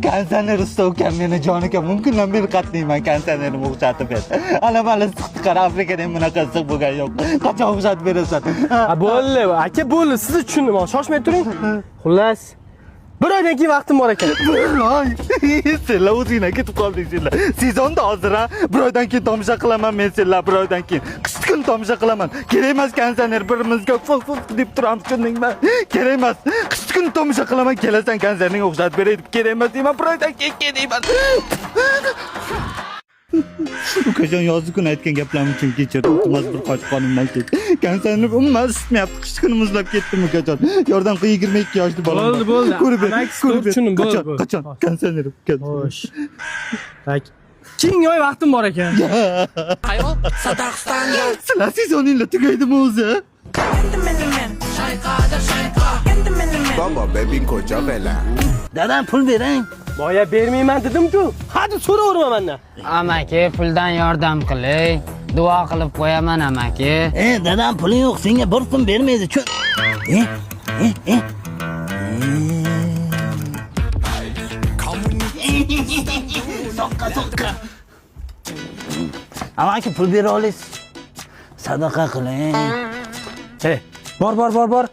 Kanserni usta ukam meni jonika mumkindan beri qatnayman kanserni o'xshatib ber. Ana mana siqdi qara Afrikada ham bunaqa siq bo'lgan yo'q. Qachon o'xshatib berasan? Bo'ldi, aka bo'ldi, sizni tushundim, shoshmay turing. Xullas, bir oydan keyin vaqtim bor ekan. Senlar o'zinglar ketib qoldinglar. Sezonda hozir bir oydan keyin tomosha qilaman men senlar bir oydan keyin. Qish kun tomosha qilaman. Kerak emas kanserner birimizga fol deb turamiz tushundingmi? Kerak emas. Qish kun tomosha qilaman, kelasan kanserning o'xshatib beray deb kerak emas deyman, bir oydan keyin kelayman. Ukajon yozgi kun aytgan gaplarim uchun kechir. Iltimos bir qoch qonimdan ket. Kanserni umuman eshitmayapti. Qish kuni muzlab ketdim ukajon. Yordam qil 22 yoshli bolam. Bo'ldi. Ko'rib ber. Tushundim, bo'ldi. Qachon? Kanserni ukajon. Xo'sh. Tak. Keyingi oy vaqtim bor ekan. Ayol Sadaqstonga Sizlar sezoninglar tugaydimi o'zi? Baba bebin ko'cha bela. Dadam pul bering. Boya bermayman dedim-ku. Hadi so'raverma mendan. Amaki puldan yordam qiling. Duo qilib qo'yaman amaki. Dadam puling yo'q, senga bir so'm bermaydi. Soqqa. Amaki pul bera olasiz. Sadaqa qiling. Bor.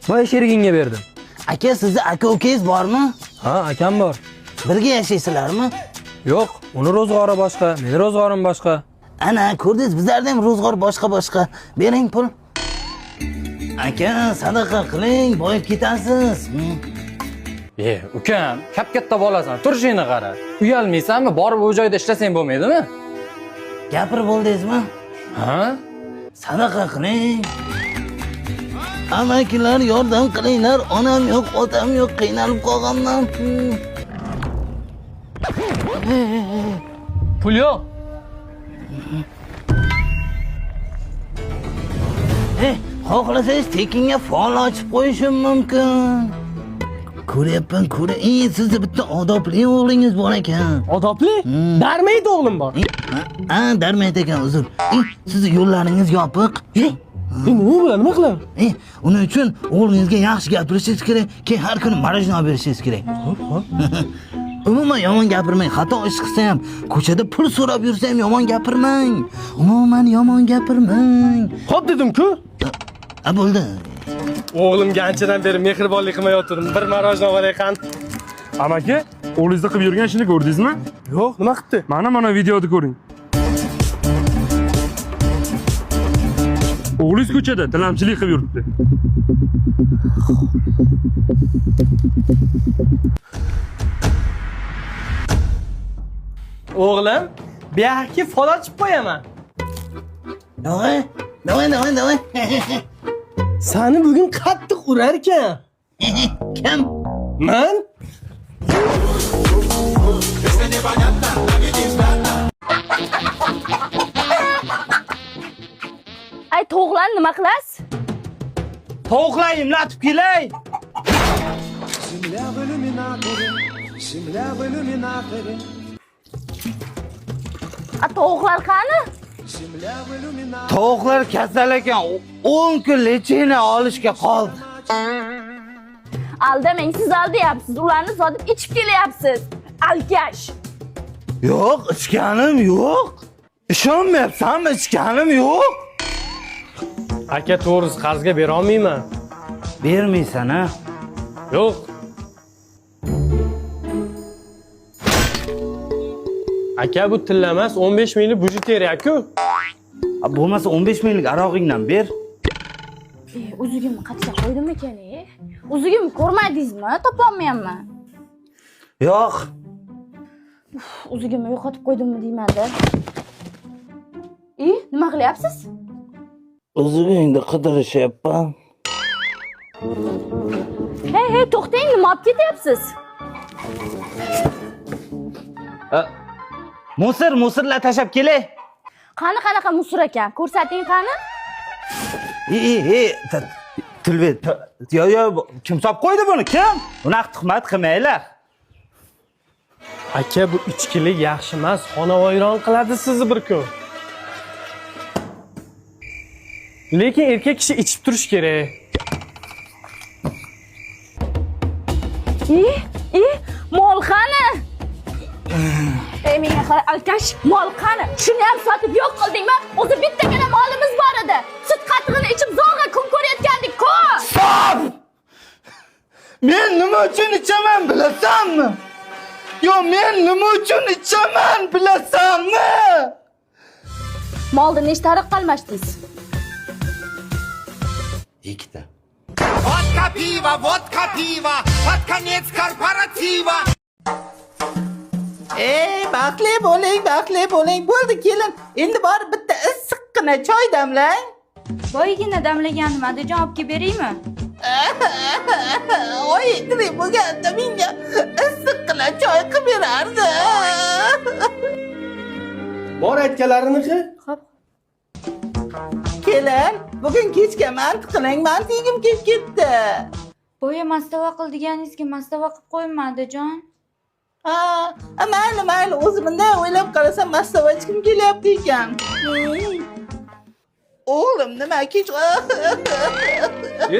Boya sherigingga berdim. Aka, sizni aka ukangiz bormi? Ha, akam bor. Birga yashaysizlarmi? Yo'q, uni ro'zg'ori boshqa, meni ro'zg'orim boshqa. Ana, ko'rdingiz, bizlarda ham ro'zg'or boshqa. Bering pul. Aka, sadaqa qiling, boyib ketasiz. Ukam, katta bolasan, turishingni qara. Uyalmaysanmi? Borib u joyda ishlasang bo'lmaydimi? Gapirib bo'ldingizmi? Ha? Sadaqa qiling. Amakilar yordam qilinglar. Onam yo'q, otam yo'q, qiynalib qolganman. Pul yo'q. Xohlasangiz tekinga fol ochib qo'yishim mumkin. Ko'ryapman. Sizni bitta odobli o'g'lingiz bor ekan. Odobli? Darmaydi o'g'lim bor. Darmaydi ekan, uzr. Sizni yo'llaringiz yopiq. Nima qilaman? Uning uchun o'g'lingizga yaxshi gapirishingiz kerak, keyin har kuni marojna berishingiz kerak. Umuman yomon gapirmang. Xato ish qilsa ham, ko'chada pul so'rab yursa ham yomon gapirmang. Umuman yomon gapirmang. Xo'p dedim-ku. Bo'ldi. O'g'limga anchadan beri mehribonlik qilmayotgandim. Bir marojna olayqan. Amaki, o'g'lingizni qilib yurgan ishini ko'rdingizmi? Yo'q, nima qildi? Mana videoda ko'ring. O'g'lingiz ko'chada tilamchilik qilib yuribdi. O'g'lim, bu yoqqa fol ochib qo'yaman. Davay. Seni bugun qattiq urar ekan. Kim? Men? Ay, to'g'lan nima qilasiz? Tovuqlar imlatib kelay. Tovuqlar qani? Tovuqlar kasal ekan, 10 kun lechini olishga qoldi. Aldamang, siz aldayapsiz. Ularni sotib ichib kelyapsiz. Alkash. Yo'q, ichganim yo'q. Ishonmayapsanmi? Ichganim yo'q. Aka, to'g'risi qarzga bera olmayman. Bermaysan, ha? Yo'q. Aka, bu tillamas 15 minglik bujeteri-ku. Bo'lmasa 15 minglik arog'ingdan ber. Uzugimni qatga qo'ydim ekan, Uzugimni ko'rmadingizmi? Topolmayapman. Yo'q. Uzugimni yo'qotib qo'ydimmi deyman-da. Nima qilyapsiz? Uzugingni qidirishyapman. Hey, to'xtang, nima olib ketyapsiz? Musirlar tashab kelay. Qani qanaqa musor ekan? Ko'rsating qani? Tilvet. Kim solib qo'ydi buni? Kim? Bunaqa tuhmat qilmanglar. Aka, bu ichkilik yaxshi emas, xonavayron qiladi sizni bir kun. Lekin erkak kishi ichib turish kerak. Mol qani? Ey menga qara alkash, mol qani? Shuni ham sotib yo'q qildingmi? O'zi bittagina molimiz bor edi. Sut qatig'ini ichib zo'rg'a kun ko'rayotgandik-ku. Stop! Men nima uchun ichaman bilasanmi? Yo, men nima uchun ichaman bilasanmi? Molni nechta ariq qalmashdingiz? Ikkita. Vodka piva, под конец корпоратива. Baxtli bo'ling. Bo'ldi kelin. Endi borib bitta issiqqina choy damlang. Boygina damlagandim, Adajon olib kelib beraymi? Oy, tirik bo'lganda menga issiqqina choy qilib berardi. Bor aytganlariniki. Xo'p. Kelin, bugun kechga manti qiling. Mantigim kelib ketdi. Boya mastava qil deganingizga mastava qilib qo'yma, Adajon. Mayli, o'zimda o'ylab qarasam mastava ichkim kelyapti ekan. O'g'lim, nima kech?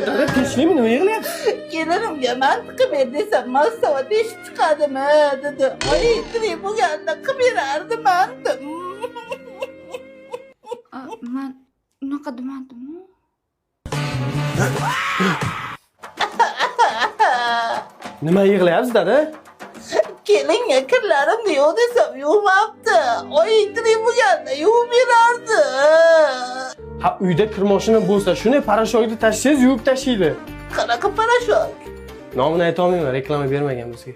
Dada, tinchlikmi? Nima yig'layapsiz? Kelinimga manti qilib ber desam, mastava teshib chiqadimi, dedi. Oy, tirik bo'lganda qilib berardi manti. Men unaqa demadim-ku. Nima yig'layapsiz, dada? Kelinga kirlarimni yo'q desam yuvmabdi. Oy, tirik bo'lganda yuvib berardi. Ha, uyda kir moshina bo'lsa, shuni parashokni tashlaysiz, yuvib tashlaydi. Qanaqa parashok? Nomini ayta olmayman, reklama bermagan bizga.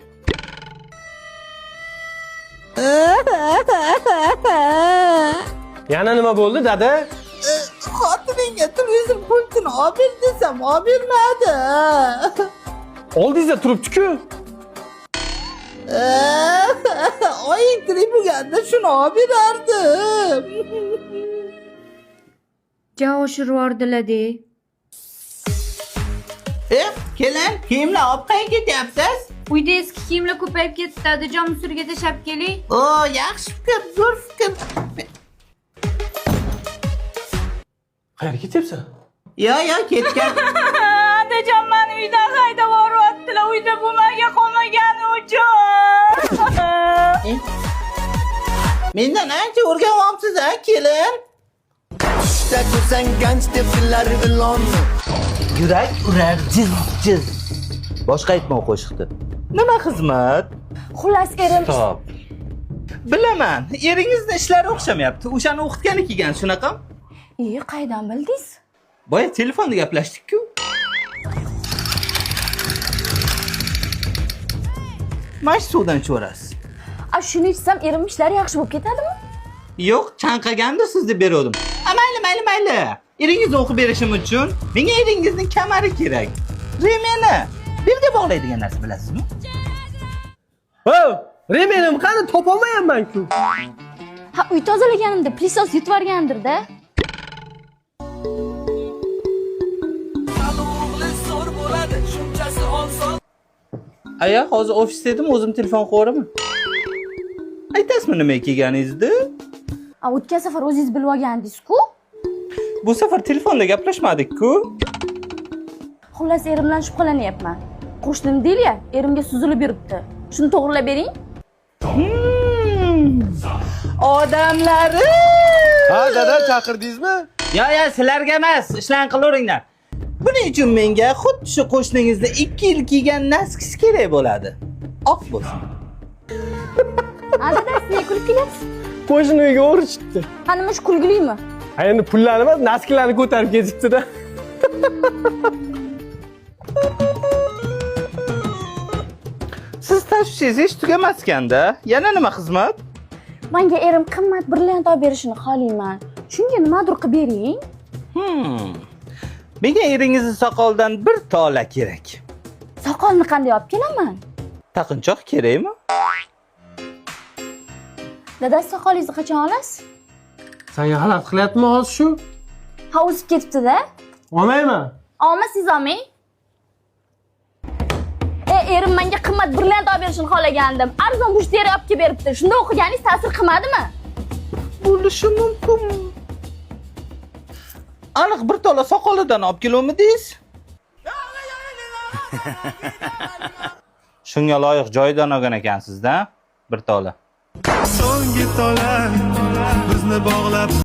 Yana nima bo'ldi, dada? Xotiningga televizor pultini olib ber desam, olib bermadi. Oldingizda turibdi-ku. Oy, tirik bo'lganda shuni olib berardim. Ja oshirib yubordilar-de. Kelin, kiyimlar olib qayerga ketyapsiz? Uyda eski kiyimlar ko'payib ketdi, Adajon musorga tashlab keling. O, yaxshi fikr, zo'r fikr. Qayerga ketyapsan? Yo, ketgan. Adajon meni uydan haydab yuboryaptilar, uyda bo'lmaga qolmagani uchun. Mendan ancha o'rganyapsiz-a, kelin? İşte kuzen genç defiller vilon. Yurak urar jiz. Boshqa aytmoq qo'shiqni. Nima xizmat? Xullas erim. Stop. Bilaman, eringizni ishlari o'xshamayapti. O'shani o'qitgani kelgan, shunaqami? Qaydan bildingiz? Boya telefonda gaplashdik-ku. Mash suvdan cho'rasiz. Shuni ichsam erim ishlari yaxshi bo'lib ketadimi? Yo'q, chanqaganda sizni berdim. Mayli. Eringizni o'qib berishim uchun menga eringizning kamari kerak. Remeni belga bog'laydigan narsa bilasizmi? Remenim qani topolmayapman-ku. Uy tozalaganimda plissos yutib yuborgandir-da. Aya, hozir ofisda edim, o'zim telefon qo'yaraman. Aytasizmi nima kelganingizni? O'tgan safar o'zingiz bilib olgandingiz-ku. Bu safar telefonda gaplashmadik-ku. Xullas erimdan shubhalanyapman. Qo'shnim deyli-ya, erimga suzilib yuribdi. Shuni to'g'rilab bering. Odamlari! Ha, dada chaqirdingizmi? Yo, sizlarga emas, ishlarni qilaveringlar. Buning uchun menga xuddi shu qo'shningizni 2 yil kiygan naskis kerak bo'ladi. Oq bo'lsin. Dada, siz kulib kelyapsiz? Qo'shni uyga o'rishibdi. Nima shu kulgilimi? Endi pullarni emas, naskilarni ko'tarib ketibdi-da. Siz tashvishingiz tugamas ekanda. Yana nima xizmat? Menga erim qimmat brilliant olib berishini xohlayman. Shunga nimadir qilib bering. Menga eringizni soqoldan bir tola kerak. Soqolni qanday olib kelaman? Taqinchoq kerakmi? Dada, soqolingizni qachon olasiz? Senga xalaqit qilyaptimi hozir shu? O'sib ketibdi-da. Olmayman. Olmasangiz olmang. Erim menga qimmat brilliant olib berishini xohlagandim. Arzon mushteri olib kelib beribdi. Shunda o'qiganingiz ta'sir qilmadimi? Bo'lishi mumkin. Aniq bir tola soqolidan olib keluvmidingiz? Shunga loyiq joyidan olgan ekansiz-da, bir tola. So'nggi tolar bizni bog'lab